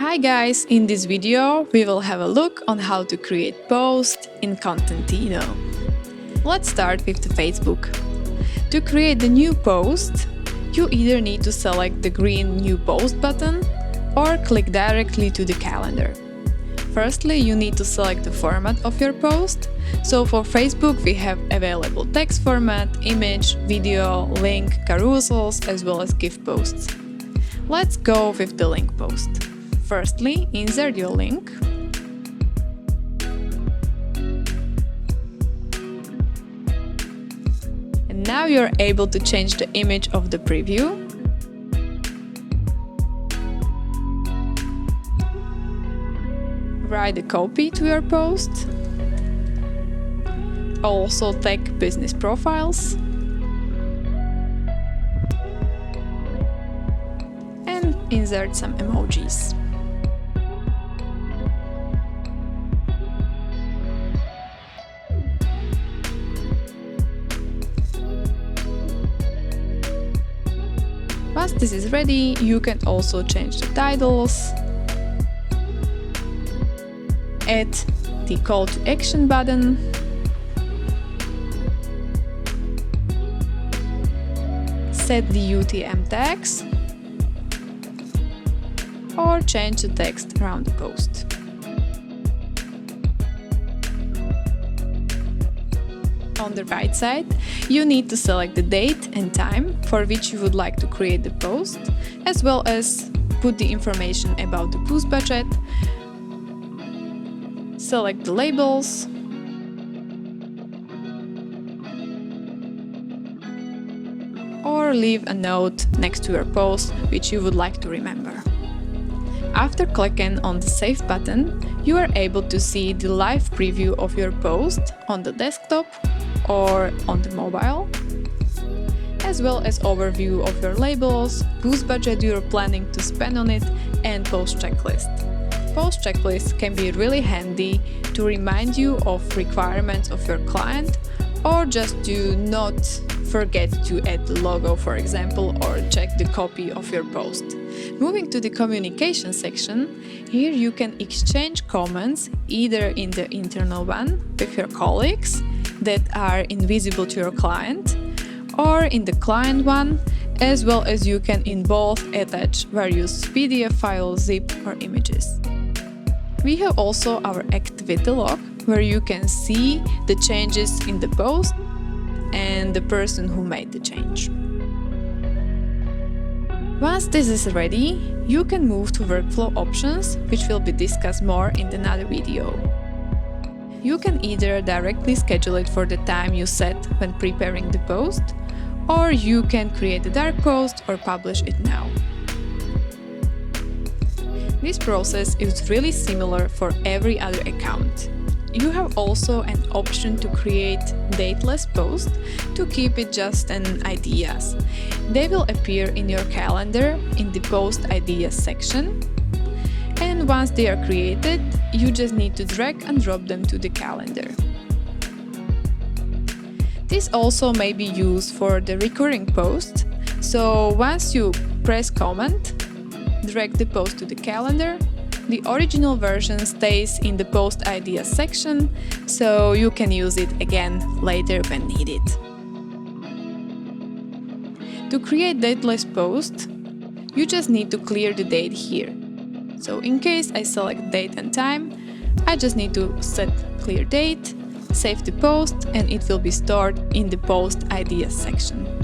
Hi guys, in this video we will have a look on how to create posts in Contentino. Let's start with the Facebook. To create the new post, you either need to select the green New Post button or click directly to the calendar. Firstly, you need to select the format of your post. So for Facebook we have available text format, image, video, link, carousels, as well as GIF posts. Let's go with the link post. Firstly, insert your link. And now you're able to change the image of the preview. Write a copy to your post. Also tag business profiles. And insert some emojis. Once this is ready, you can also change the titles, add the call to action button, set the UTM tags, or change the text around the post. On the right side, you need to select the date and time for which you would like to create the post, as well as put the information about the post budget. Select the labels, or leave a note next to your post which you would like to remember. After clicking on the Save button, you are able to see the live preview of your post on the desktop or on the mobile, as well as overview of your labels, post budget you're planning to spend on it, and post checklist. Post checklist can be really handy to remind you of requirements of your client, or just to not forget to add the logo, for example, or check the copy of your post. Moving to the communication section, here you can exchange comments either in the internal one with your colleagues that are invisible to your client, or in the client one, as well as you can in both attach various PDF files, zip, or images. We have also our activity log, where you can see the changes in the post and the person who made the change. Once this is ready, you can move to workflow options, which will be discussed more in another video. You can either directly schedule it for the time you set when preparing the post, or you can create a dark post or publish it now. This process is really similar for every other account. You have also an option to create dateless posts to keep it just an ideas. They will appear in your calendar in the post ideas section. And once they are created, you just need to drag and drop them to the calendar. This also may be used for the recurring posts. So once you press comment, drag the post to the calendar, the original version stays in the post ideas section, so you can use it again later when needed. To create dateless post, you just need to clear the date here. So in case I select date and time, I just need to set clear date, save the post, and it will be stored in the post ideas section.